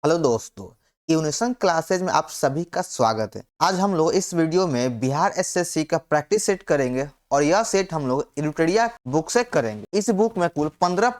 Hello दोस्तों, unison classes में आप सभी का स्वागत है। आज हम लोग इस वीडियो में बिहार एसएससी का प्रैक्टिस सेट करेंगे और यह सेट हम लोग इल्यूटेरिया बुक से करेंगे। इस बुक में कुल 15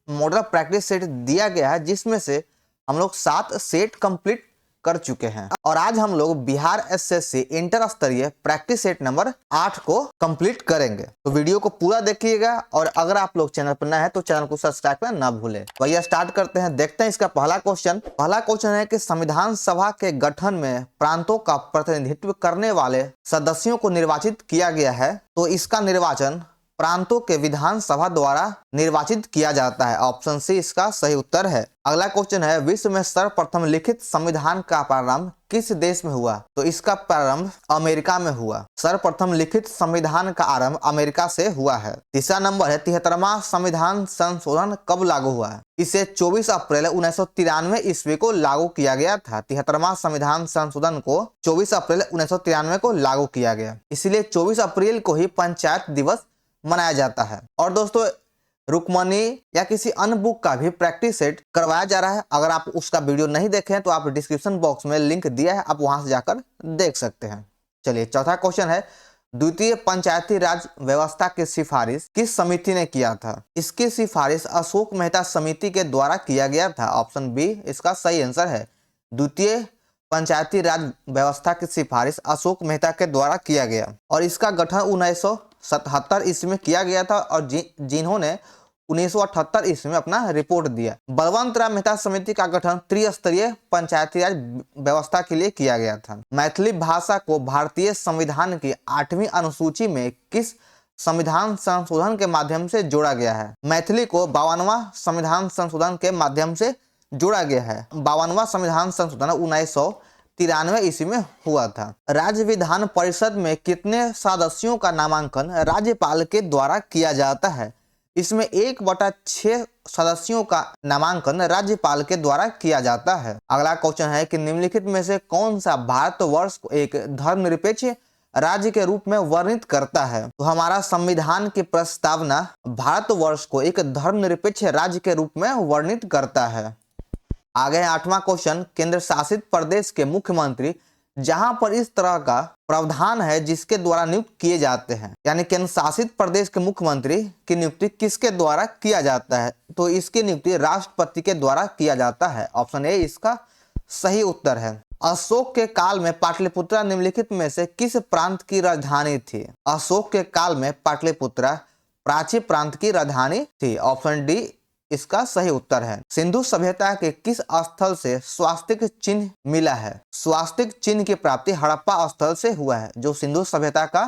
मॉडल प्रैक्टिस सेट दिया गया है, जिसमें से हम लोग 7 सेट कंप्लीट कर चुके हैं और आज हम लोग बिहार एसएससी इंटर स्तरीय प्रैक्टिस सेट नंबर 8 को कंप्लीट करेंगे। तो वीडियो को पूरा देखिएगा और अगर आप लोग चैनल पर नए हैं तो चैनल को सब्सक्राइब करना ना भूलें। भैया स्टार्ट करते हैं, देखते हैं इसका पहला क्वेश्चन है कि संविधान सभा के गठन में प्रांतों का प्रतिनिधित्व करने वाले सदस्यों को निर्वाचित किया गया है, तो इसका निर्वाचन प्रांतों के विधानसभा द्वारा निर्वाचित किया जाता है। ऑप्शन सी इसका सही उत्तर है। अगला क्वेश्चन है, विश्व में सर्वप्रथम लिखित संविधान का प्रारंभ किस देश में हुआ? तो इसका प्रारंभ अमेरिका में हुआ। सर्वप्रथम लिखित संविधान का आरंभ अमेरिका से हुआ है। तीसरा नंबर है, 73वां संविधान संशोधन कब लागू हुआ है? इसे 24 अप्रैल 1993 ईस्वी को लागू किया गया था। 73वां संविधान संशोधन को 24 अप्रैल 1993 को लागू किया गया, इसलिए 24 अप्रैल को ही पंचायत दिवस मनाया जाता है। और दोस्तों, रुक्मणी या किसी अन्य बुक का भी प्रैक्टिस सेट करवाया जा रहा है। अगर आप उसका वीडियो नहीं देखे हैं तो आप डिस्क्रिप्शन बॉक्स में लिंक दिया है, आप वहां से जाकर देख सकते हैं। चलिए, चौथा क्वेश्चन है, द्वितीय पंचायती राज व्यवस्था की सिफारिश किस समिति ने किया था? इसकी सिफारिश अशोक मेहता समिति के द्वारा किया गया था। ऑप्शन बी इसका सही आंसर है। द्वितीय पंचायती राज व्यवस्था की सिफारिश अशोक मेहता के द्वारा किया गया और इसका गठन 1977 ईस्वी में किया गया था और जिन्होंने 1978 ईस्वी में अपना रिपोर्ट दिया। बलवंत राय मेहता समिति का गठन त्रिस्तरीय पंचायती राज व्यवस्था के लिए किया गया था। मैथिली भाषा को भारतीय संविधान की 8वीं अनुसूची में किस संविधान संशोधन के माध्यम से जोड़ा गया है? मैथिली को 52वां संविधान संशोधन के माध्यम से जोड़ा गया है। 52वां संविधान संशोधन 1993 ईस्वी में हुआ था। राज्य विधान परिषद में कितने सदस्यों का नामांकन राज्यपाल के द्वारा किया जाता है? इसमें 1/6 सदस्यों का नामांकन राज्यपाल के द्वारा किया जाता है। अगला क्वेश्चन है कि निम्नलिखित में से कौन सा भारतवर्ष को एक धर्मनिरपेक्ष राज्य के रूप में वर्णित करता है? तो हमारा संविधान की प्रस्तावना भारतवर्ष को एक धर्मनिरपेक्ष राज्य के रूप में वर्णित करता है। आगे है 8वां क्वेश्चन, केंद्र शासित प्रदेश के मुख्यमंत्री जहां पर इस तरह का प्रावधान है जिसके द्वारा नियुक्त किए जाते हैं, यानी केंद्र शासित प्रदेश के मुख्यमंत्री की नियुक्ति किसके द्वारा किया जाता है? तो इसकी नियुक्ति राष्ट्रपति के द्वारा किया जाता है। ऑप्शन ए इसका सही उत्तर है। अशोक के काल में पाटलिपुत्रा निम्नलिखित में से किस प्रांत की राजधानी थी? अशोक के काल में पाटलिपुत्रा प्राची प्रांत की राजधानी थी। ऑप्शन डी इसका सही उत्तर है। सिंधु सभ्यता के किस स्थल से स्वास्तिक चिन्ह मिला है? स्वास्तिक चिन्ह की प्राप्ति हड़प्पा स्थल से हुआ है, जो सिंधु सभ्यता का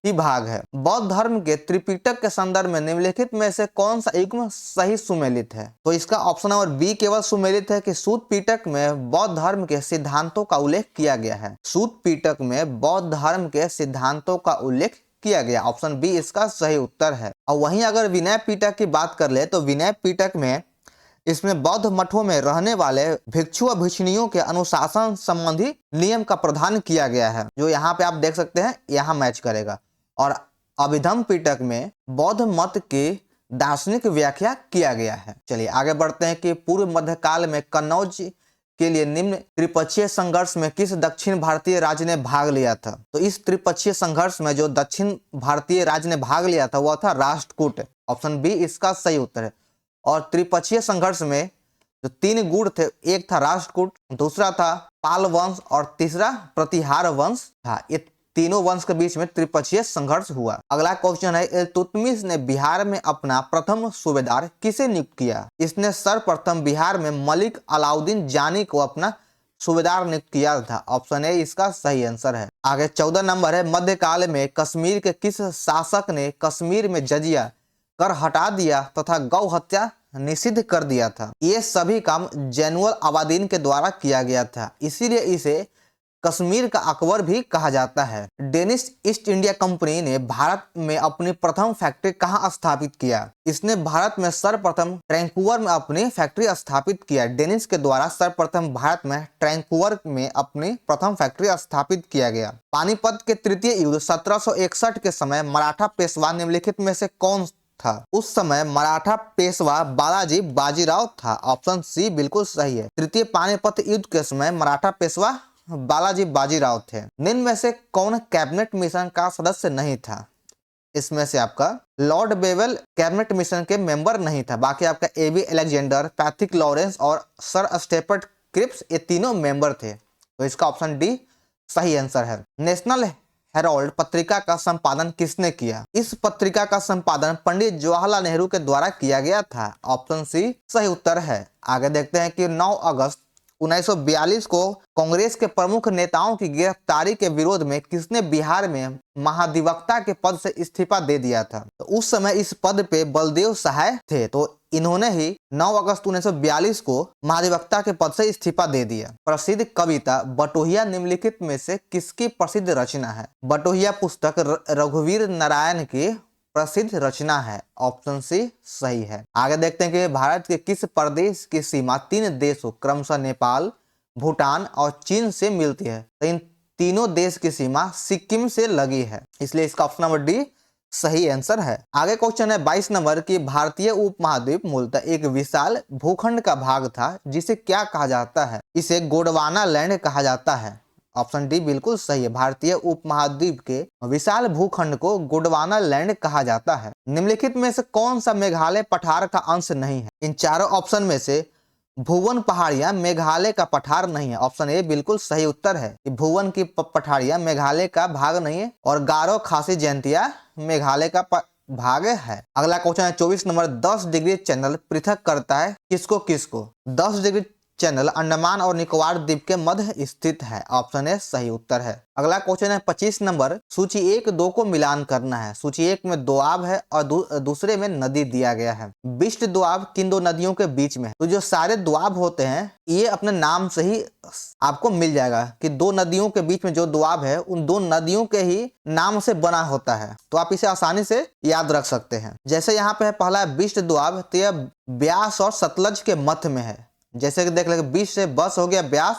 ही भाग है। बौद्ध धर्म के त्रिपिटक के संदर्भ में निम्नलिखित में से कौन सा युग्म सही सुमेलित है? तो इसका ऑप्शन नंबर बी केवल सुमेलित है कि सूत पिटक में बौद्ध धर्म के सिद्धांतों का उल्लेख किया गया है। सूत पिटक में बौद्ध धर्म के सिद्धांतों का उल्लेख किया गया। ऑप्शन बी इसका सही उत्तर है। और वहीं अगर विनय पिटक की बात कर ले तो विनय पिटक में इसमें बौद्ध मठों में रहने वाले भिक्षु और भिक्षुणियों के अनुशासन संबंधी नियम का प्रदान किया गया है, जो यहाँ पे आप देख सकते हैं, यहाँ मैच करेगा। और अभिधम पिटक में बौद्ध मत की दार्शनिक व्याख्या किया गया है। चलिए आगे बढ़ते हैं कि पूर्व मध्यकाल में कन्नौज के लिए निम्न त्रिपक्षीय संघर्ष में किस दक्षिण भारतीय राज्य ने भाग लिया था? तो इस त्रिपक्षीय संघर्ष में जो दक्षिण भारतीय राज्य ने भाग लिया था वह था राष्ट्रकूट। ऑप्शन बी इसका सही उत्तर है। और त्रिपक्षीय संघर्ष में जो 3 गुट थे, एक था राष्ट्रकूट, दूसरा था पाल वंश और तीसरा प्रतिहार वंश था। ये तीनों वंश के बीच में त्रिपक्षीय संघर्ष हुआ। अगला क्वेश्चन है, इल्तुतमिश ने बिहार में अपना प्रथम सूबेदार किसे नियुक्त किया? इसने सर्वप्रथम बिहार में मलिक अलाउद्दीन जानी को अपना सूबेदार नियुक्त किया था। ऑप्शन ए इसका सही आंसर है। आगे 14 नंबर है, मध्यकाल में कश्मीर के किस शासक ने कश्मीर में जजिया कर हटा दिया तथा गौ हत्या निषिद्ध कर दिया था? ये सभी काम जैनुअल आबादीन के द्वारा किया गया था, इसीलिए इसे कश्मीर का अकबर भी कहा जाता है। डेनिश ईस्ट इंडिया कंपनी ने भारत में अपनी प्रथम फैक्ट्री कहाँ स्थापित किया? इसने भारत में सर्वप्रथम ट्रैंकूवर में अपनी फैक्ट्री स्थापित किया। डेनिश के द्वारा सर्वप्रथम भारत में ट्रैंकूवर में अपनी प्रथम फैक्ट्री स्थापित किया गया। पानीपत के तृतीय युद्ध 1761 के समय मराठा पेशवा निम्नलिखित में से कौन था। उस समय मराठा पेशवा बालाजी बाजीराव था। ऑप्शन सी बिल्कुल सही है। तृतीय पानीपत युद्ध के समय मराठा पेशवा बालाजी बाजीराव थे। निम्न में से कौन कैबिनेट मिशन का सदस्य नहीं था? इसमें से आपका लॉर्ड बेवेल कैबिनेट मिशन के मेंबर नहीं था। बाकी आपका एबी अलेक्जेंडर, पैट्रिक लॉरेंस और सर स्टेफर्ड क्रिप्स ये तीनों मेंबर थे। तो इसका ऑप्शन डी सही आंसर है। नेशनल हेराल्ड पत्रिका का संपादन किसने किया? इस पत्रिका का संपादन पंडित जवाहरलाल नेहरू के द्वारा किया गया था। ऑप्शन सी सही उत्तर है। आगे देखते हैं कि 9 अगस्त 1942 को कांग्रेस के प्रमुख नेताओं की गिरफ्तारी के विरोध में किसने बिहार में महाधिवक्ता के पद से इस्तीफा दे दिया था? तो उस समय इस पद पे बलदेव सहाय थे, तो इन्होंने ही 9 अगस्त 1942 को महाधिवक्ता के पद से इस्तीफा दे दिया। प्रसिद्ध कविता बटोहिया निम्नलिखित में से किसकी प्रसिद्ध रचना है? बटोहिया पुस्तक रघुवीर नारायण की प्रसिद्ध रचना है। ऑप्शन सी सही है। आगे देखते हैं कि भारत के किस प्रदेश की सीमा 3 देशों क्रमशः नेपाल, भूटान और चीन से मिलती है? तो इन तीनों देश की सीमा सिक्किम से लगी है, इसलिए इसका ऑप्शन नंबर डी सही आंसर है। आगे क्वेश्चन है 22 नंबर की भारतीय उपमहाद्वीप मूलतः एक विशाल भूखंड का भाग था जिसे क्या कहा जाता है? इसे गोंडवाना लैंड कहा जाता है। ऑप्शन डी बिल्कुल सही है। भारतीय उपमहाद्वीप के विशाल भूखंड को गोंडवाना लैंड कहा जाता है। निम्नलिखित में से कौन सा मेघालय पठार का अंश नहीं है? इन चारों ऑप्शन में से भुवन पहाड़ियां मेघालय का पठार नहीं है। ऑप्शन ए बिल्कुल सही उत्तर है कि भुवन की पठाड़ियां मेघालय का भाग नहीं है और गारो खासी जयंतिया मेघालय का भाग है। अगला क्वेश्चन है 24 नंबर 10 डिग्री चैनल पृथक करता है किसको किसको? 10 डिग्री चैनल अंडमान और निकोबार द्वीप के मध्य स्थित है। ऑप्शन ए सही उत्तर है। अगला क्वेश्चन है 25 नंबर सूची 1-2 को मिलान करना है। सूची 1 में दोआब है और दूसरे में नदी दिया गया है। बिष्ट दोआब किन दो नदियों के बीच में है? तो जो सारे दोआब होते हैं ये अपने नाम से ही आपको मिल जाएगा कि 2 नदियों के बीच में जो दोआब है उन 2 नदियों के ही नाम से बना होता है, तो आप इसे आसानी से याद रख सकते हैं। जैसे यहाँ पे है पहला बिष्ट दोआब, तो यह ब्यास और सतलज के मध्य में है। जैसे कि देख लेंगे 20 से बस हो गया ब्यास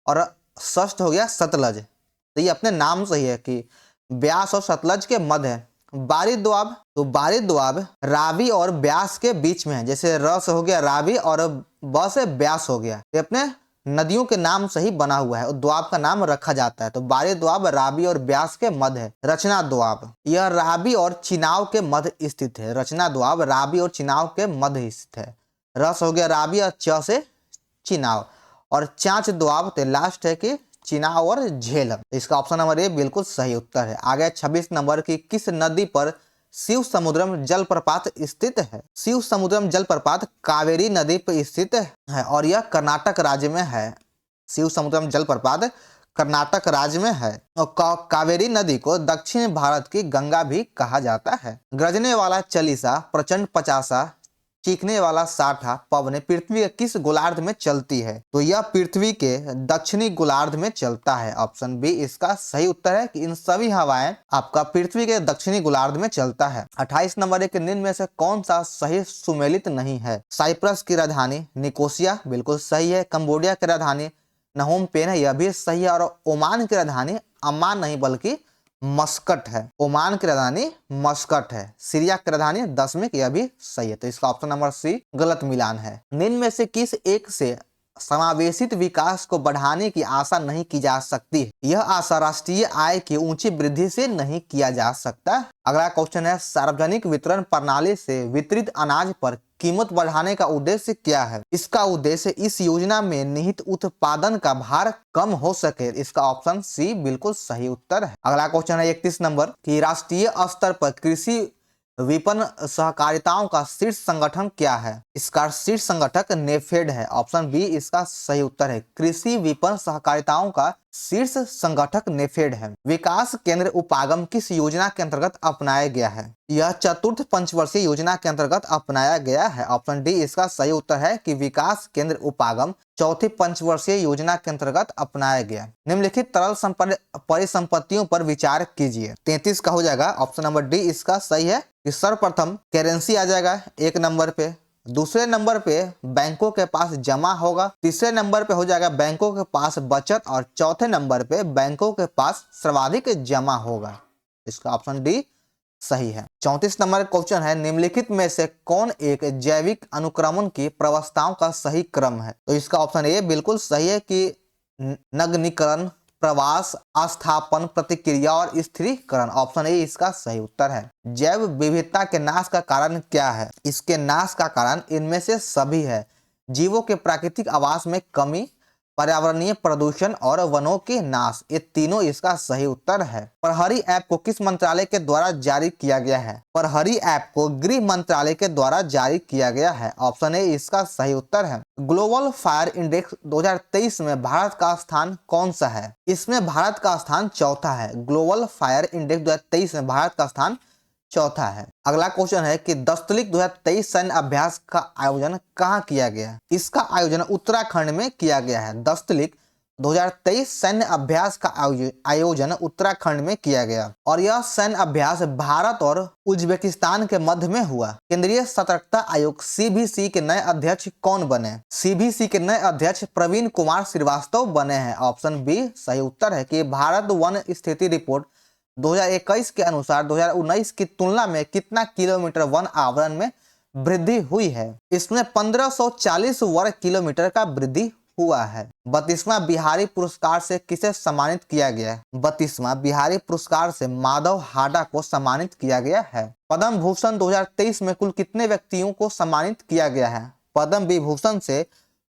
और षष्ठ हो गया सतलज, तो ये अपने नाम से ही है कि ब्यास और सतलज के मध्य है। बारी दोआब, तो बारी दोआब रावी और ब्यास के बीच में है। जैसे र से हो गया रावी और ब से ब्यास हो गया, ये अपने नदियों के नाम से ही बना हुआ है और दोआब का नाम रखा जाता है। तो बारी दोआब रावी और ब्यास के मध्य है। रचना दोआब यह रावी और चिनाव के मध्य स्थित है। रचना दोआब रावी और चिनाव के मध्य स्थित है। रस हो गया रावी और च से चिनाव और चांच दोआब तो लास्ट है कि चिनाव और झेलम। इसका ऑप्शन नंबर ए बिल्कुल सही उत्तर है। आगे 26 नंबर की किस नदी पर शिव समुद्रम जलप्रपात स्थित है? शिव समुद्रम जलप्रपात कावेरी नदी पर स्थित है और यह कर्नाटक राज्य में है। शिव समुद्रम जलप्रपात कर्नाटक राज्य में है और कावेरी नदी को दक्षिण भारत की गंगा भी कहा जाता है। गरजने वाला चालीसा, प्रचंड पचासा, चीखने वाला साठा पवने पृथ्वी के किस गोलार्ध में चलती है? तो यह पृथ्वी के दक्षिणी गोलार्ध में चलता है। ऑप्शन बी इसका सही उत्तर है कि इन सभी हवाएं आपका पृथ्वी के दक्षिणी गोलार्ध में चलता है। 28 नंबर एक निम्न में से कौन सा सही सुमेलित नहीं है? साइप्रस की राजधानी निकोसिया बिल्कुल सही है। कंबोडिया की राजधानी नहोम पेन है, यह भी सही है। और ओमान की राजधानी अम्मान नहीं बल्कि मस्कट है। ओमान की राजधानी मस्कट है। सीरिया की राजधानी दशमिक, यह भी सही है। तो इसका ऑप्शन नंबर सी गलत मिलान है। निम्न में से किस एक से समावेशित विकास को बढ़ाने की आशा नहीं की जा सकती? यह आशा राष्ट्रीय आय की ऊंची वृद्धि से नहीं किया जा सकता। अगला क्वेश्चन है सार्वजनिक वितरण प्रणाली से वितरित अनाज पर कीमत बढ़ाने का उद्देश्य क्या है? इसका उद्देश्य इस योजना में निहित उत्पादन का भार कम हो सके। इसका ऑप्शन सी बिल्कुल सही उत्तर है। अगला क्वेश्चन है 31 नंबर कि राष्ट्रीय स्तर पर कृषि विपणन सहकारिताओं का शीर्ष संगठन क्या है? इसका शीर्ष संगठक नेफेड है। ऑप्शन बी इसका सही उत्तर है। कृषि विपणन सहकारिताओं का शीर्ष संगठक नेफेड है। विकास केंद्र उपागम किस योजना के अंतर्गत अपनाया गया है? यह चतुर्थ पंचवर्षीय योजना के अंतर्गत अपनाया गया है। ऑप्शन डी इसका सही उत्तर है कि विकास केंद्र उपागम चौथी पंचवर्षीय योजना के अंतर्गत अपनाया गया। निम्नलिखित तरल परिसंपत्तियों पर विचार कीजिए। 33 का हो जाएगा। ऑप्शन नंबर डी इसका सही है कि सर्वप्रथम करेंसी आ जाएगा 1 नंबर पे, दूसरे नंबर पे बैंकों के पास जमा होगा, तीसरे नंबर पे हो जाएगा बैंकों के पास बचत और चौथे नंबर पे बैंकों के पास सर्वाधिक जमा होगा। इसका ऑप्शन डी सही है। 34 नंबर क्वेश्चन है, निम्नलिखित में से कौन एक जैविक अनुक्रमण की प्रवस्थाओं का सही क्रम है? तो इसका ऑप्शन ए बिल्कुल सही है कि नग्नीकरण, प्रवास, अस्थापन, प्रतिक्रिया और स्थिरीकरण। ऑप्शन ए इसका सही उत्तर है। जैव विविधता के नाश का कारण क्या है? इसके नाश का कारण इनमें से सभी है। जीवों के प्राकृतिक आवास में कमी, पर्यावरणीय प्रदूषण और वनों के नाश, ये तीनों इसका सही उत्तर है। प्रहरी ऐप को किस मंत्रालय के द्वारा जारी किया गया है? प्रहरी ऐप को गृह मंत्रालय के द्वारा जारी किया गया है। ऑप्शन ए इसका सही उत्तर है। ग्लोबल फायर इंडेक्स 2023 में भारत का स्थान कौन सा है? इसमें भारत का स्थान चौथा है। ग्लोबल फायर इंडेक्स 2023 में भारत का स्थान चौथा है। अगला क्वेश्चन है कि दस्तलिक 2023 सैन्य अभ्यास का आयोजन कहाँ किया गया? इसका आयोजन उत्तराखंड में किया गया है। दस्तलिक 2023 सैन्य अभ्यास का आयोजन उत्तराखंड में किया गया और यह सैन्य अभ्यास भारत और उज्बेकिस्तान के मध्य में हुआ। केंद्रीय सतर्कता आयोग सीबीसी के नए अध्यक्ष कौन बने? सीबीसी के नए अध्यक्ष प्रवीण कुमार श्रीवास्तव बने हैं। ऑप्शन बी सही उत्तर है कि भारत वन स्थिति रिपोर्ट 2021 के अनुसार 2019 की तुलना में कितना किलोमीटर वन आवरण में वृद्धि हुई है? इसमें 1540 वर्ग किलोमीटर का वृद्धि हुआ है। 32वां बिहारी पुरस्कार से किसे सम्मानित किया गया है? 32वां बिहारी पुरस्कार से माधव हाडा को सम्मानित किया गया है। पद्म भूषण 2023 में कुल कितने व्यक्तियों को सम्मानित किया गया है? पद्म विभूषण से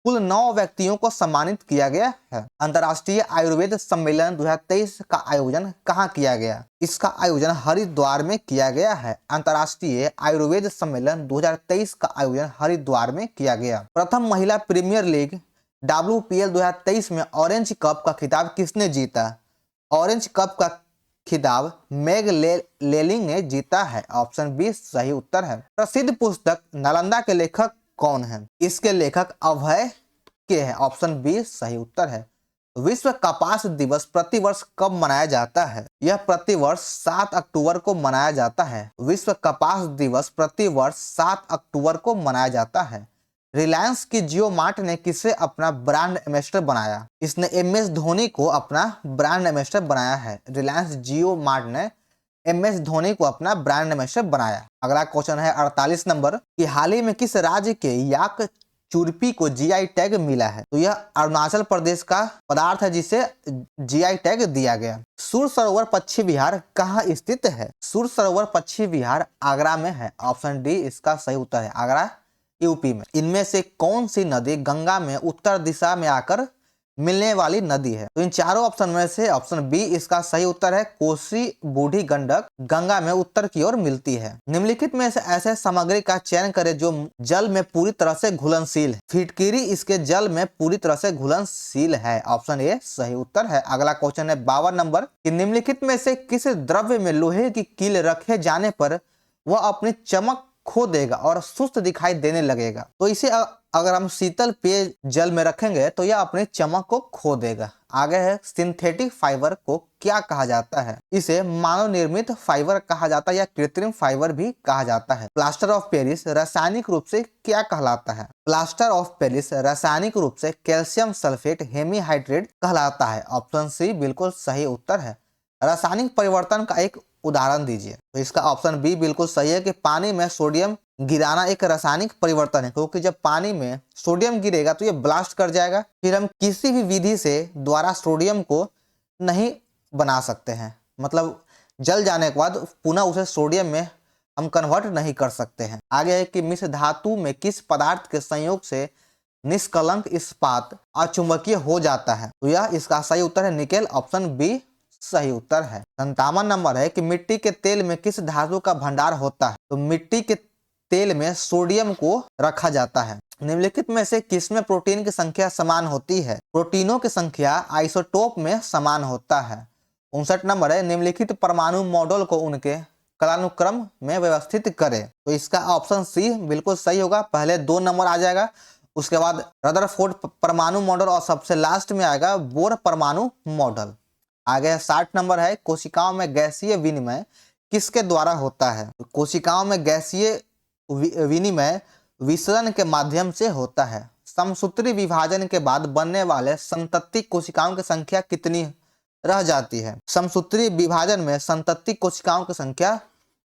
कुल 9 व्यक्तियों को सम्मानित किया गया है। अंतर्राष्ट्रीय आयुर्वेद सम्मेलन 2023 का आयोजन कहाँ किया गया? इसका आयोजन हरिद्वार में किया गया है। अंतर्राष्ट्रीय आयुर्वेद सम्मेलन 2023 का आयोजन हरिद्वार में किया गया। प्रथम महिला प्रीमियर लीग WPL 2023 में ऑरेंज कप का खिताब किसने जीता? ऑरेंज कप का खिताब मेग लेलिंग ने जीता है। ऑप्शन बी सही उत्तर है। प्रसिद्ध पुस्तक नालंदा के लेखक कौन है? इसके लेखक अभय के हैं। ऑप्शन बी सही उत्तर है। विश्व कपास दिवस प्रतिवर्ष कब मनाया जाता है? यह प्रतिवर्ष 7 अक्टूबर को मनाया जाता है। विश्व कपास दिवस प्रतिवर्ष 7 अक्टूबर को मनाया जाता है। रिलायंस की जियो मार्ट ने किसे अपना ब्रांड एम्बेसडर बनाया? इसने MS धोनी को अपना ब्रांड एम्बेसडर बनाया है। रिलायंस जियो मार्ट ने MS धोनी को अपना ब्रांड एम्बेसडर बनाया। अगला क्वेश्चन है 48 नंबर कि हाल ही में किस राज्य के याक चुरपी को GI टैग मिला है? तो यह अरुणाचल प्रदेश का पदार्थ है जिसे GI टैग दिया गया। सुर सरोवर पक्षी विहार कहाँ स्थित है? सुर सरोवर पक्षी विहार आगरा में है। ऑप्शन डी इसका सही उत्तर है। आगरा यूपी में। इनमें से कौन सी नदी गंगा में उत्तर दिशा में आकर मिलने वाली नदी है? तो इन चारों ऑप्शन में से ऑप्शन बी इसका सही उत्तर है। कोसी बूढ़ी गंडक गंगा में उत्तर की ओर मिलती है। निम्नलिखित में से ऐसे सामग्री का चयन करें जो जल में पूरी तरह से घुलनशील है। फिटकिरी इसके जल में पूरी तरह से घुलनशील है। ऑप्शन ए सही उत्तर है। अगला क्वेश्चन है 52 नंबर कि निम्नलिखित में से किस द्रव्य में लोहे की कील रखे जाने पर वह अपनी चमक खो देगा और सुस्त दिखाई देने लगेगा? तो इसे अगर हम शीतल पेय जल में रखेंगे तो यह अपनी चमक को खो देगा। आगे है सिंथेटिक फाइबर को क्या कहा जाता है? इसे मानव निर्मित फाइबर कहा जाता है या कृत्रिम फाइबर भी कहा जाता है। प्लास्टर ऑफ पेरिस रासायनिक रूप से क्या कहलाता है? प्लास्टर ऑफ पेरिस रासायनिक रूप से कैल्शियम सल्फेट हेमीहाइड्रेट कहलाता है। ऑप्शन सी बिल्कुल सही उत्तर है। रासायनिक परिवर्तन का एक उदाहरण दीजिए। तो इसका ऑप्शन बी बिल्कुल सही है कि पानी में सोडियम गिराना एक रासायनिक परिवर्तन है, क्योंकि जब पानी में सोडियम गिरेगा तो ये ब्लास्ट कर जाएगा। फिर हम किसी भी विधि से द्वारा सोडियम को नहीं बना सकते हैं, मतलब जल जाने के बाद पुनः उसे सोडियम में हम कन्वर्ट नहीं कर सकते हैं। आगे है कि मिश्र धातु में किस पदार्थ के संयोग से निष्कलंक इस्पात अचुंबकीय हो जाता है? तो यह इसका सही उत्तर है निकेल। ऑप्शन बी सही उत्तर है। 57 नंबर है कि मिट्टी के तेल में किस धातु का भंडार होता है? तो मिट्टी के तेल में सोडियम को रखा जाता है। निम्नलिखित में से किसमें प्रोटीन की संख्या समान होती है? प्रोटीनों की संख्या आइसोटोप में समान होता है। 59 नंबर है निम्नलिखित परमाणु मॉडल को उनके कालानुक्रम में व्यवस्थित करें। तो इसका ऑप्शन सी बिल्कुल सही होगा। पहले 2 नंबर आ जाएगा, उसके बाद रदरफोर्ड परमाणु मॉडल और सबसे लास्ट में आएगा बोर परमाणु मॉडल। आगे 60 नंबर है कोशिकाओं में गैसीय विनिमय किसके द्वारा होता है? कोशिकाओं में गैसीय विनिमय विसरण के माध्यम से होता है। समसूत्री विभाजन के बाद बनने वाले संतति कोशिकाओं की संख्या कितनी रह जाती है? समसूत्री विभाजन में संतति कोशिकाओं की संख्या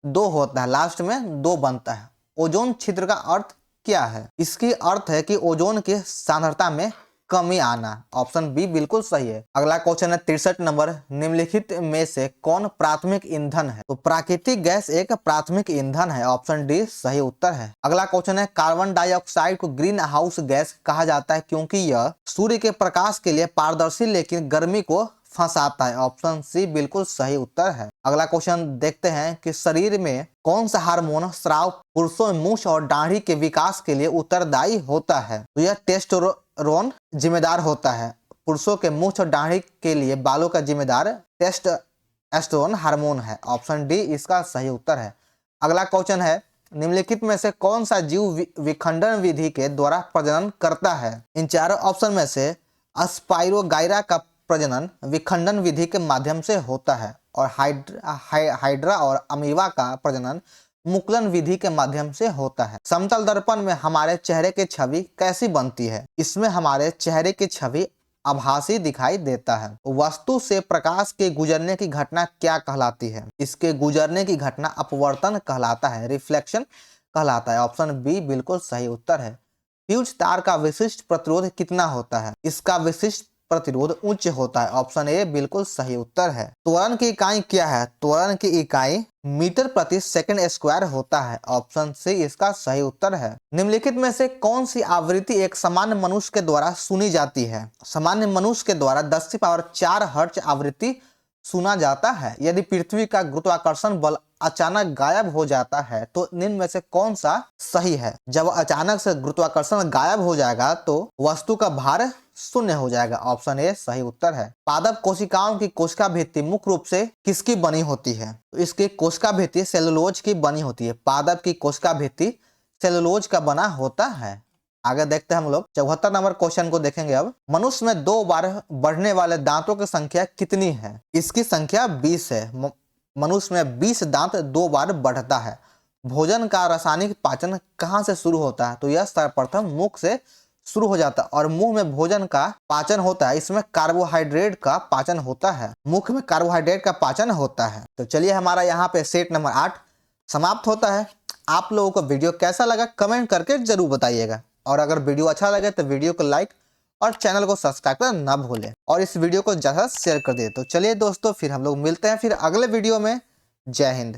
दो होता है, लास्ट में दो बनता है। ओजोन छिद्र का अर्थ क्या है? इसकी अर्थ है कि ओजोन की सांद्रता में कमी आना। ऑप्शन बी बिल्कुल सही है। अगला क्वेश्चन है 63 नंबर, निम्नलिखित में से कौन प्राथमिक ईंधन है? तो प्राकृतिक गैस एक प्राथमिक ईंधन है। ऑप्शन डी सही उत्तर है। अगला क्वेश्चन है कार्बन डाइऑक्साइड को ग्रीन हाउस गैस कहा जाता है क्योंकि यह सूर्य के प्रकाश के लिए पारदर्शी लेकिन गर्मी को फंसाता है। ऑप्शन सी बिल्कुल सही उत्तर है। अगला क्वेश्चन देखते हैं कि शरीर में कौन सा हार्मोन स्राव पुरुषों में मूछ और दाढ़ी के विकास के लिए उत्तरदायी होता है? तो यह टेस्टोस्टेरोन जिम्मेदार होता है। पुरुषों के मूछ और दाढ़ी के लिए बालों का जिम्मेदार टेस्टोस्टेरोन हार्मोन है। ऑप्शन डी इसका सही उत्तर है। अगला क्वेश्चन है निम्नलिखित में से कौन सा जीव विखंडन विधि के द्वारा प्रजनन करता है? इन चारों ऑप्शन में से स्पाइरोगाइरा का प्रजनन विखंडन विधि के माध्यम से होता है और हाइड्रा और अमीबा का प्रजनन मुकुलन विधि के माध्यम से होता है। समतल दर्पण में हमारे चेहरे की छवि कैसी बनती है? इसमें हमारे चेहरे की छवि आभासी दिखाई देता है। वस्तु से प्रकाश के गुजरने की घटना क्या कहलाती है? इसके गुजरने की घटना अपवर्तन कहलाता है, रिफ्लेक्शन कहलाता है। ऑप्शन बी बिल्कुल सही उत्तर है। फ्यूज तार का विशिष्ट प्रतिरोध कितना होता है? इसका विशिष्ट प्रतिरोध उच्च होता है। ऑप्शन ए बिल्कुल सही उत्तर है। त्वरण की इकाई क्या है? त्वरण की इकाई मीटर प्रति सेकंड स्क्वायर होता है। ऑप्शन सी इसका सही उत्तर है। निम्नलिखित में से कौन सी आवृत्ति एक सामान्य मनुष्य के द्वारा सुनी जाती है? सामान्य मनुष्य के द्वारा 10⁴ हर्ट्ज आवृत्ति सुना जाता है। यदि पृथ्वी का गुरुत्वाकर्षण बल अचानक गायब हो जाता है तो निम्न में से कौन सा सही है? जब अचानक से गुरुत्वाकर्षण गायब हो जाएगा तो वस्तु का भार शून्य हो जाएगा। ऑप्शन ए सही उत्तर है। पादप कोशिकाओं की कोशिका भित्ति मुख्य रूप से किसकी बनी होती है? तो इसकी कोशिका भित्ति सेलुलोज की बनी होती है। पादप की कोशिका भित्ति सेलुलोज का बना होता है। आगे देखते हैं हम लोग 74 नंबर क्वेश्चन को देखेंगे। अब मनुष्य में 2 बार बढ़ने वाले दांतों की संख्या कितनी है? इसकी संख्या 20 है। मनुष्य में 20 दांत 2 बार बढ़ता है। भोजन का रासायनिक पाचन कहाँ से शुरू होता है? तो यह सर्वप्रथम मुख से शुरू हो जाता है और मुंह में भोजन का पाचन होता है। इसमें कार्बोहाइड्रेट का पाचन होता है। मुख में कार्बोहाइड्रेट का पाचन होता है। तो चलिए हमारा यहाँ पे सेट नंबर 8 समाप्त होता है। आप लोगों को वीडियो कैसा लगा कमेंट करके जरूर बताइएगा और अगर वीडियो अच्छा लगे तो वीडियो को लाइक और चैनल को सब्सक्राइब करना ना भूलें और इस वीडियो को ज़्यादा शेयर कर दें। तो चलिए दोस्तों फिर हम लोग मिलते हैं फिर अगले वीडियो में। जय हिंद।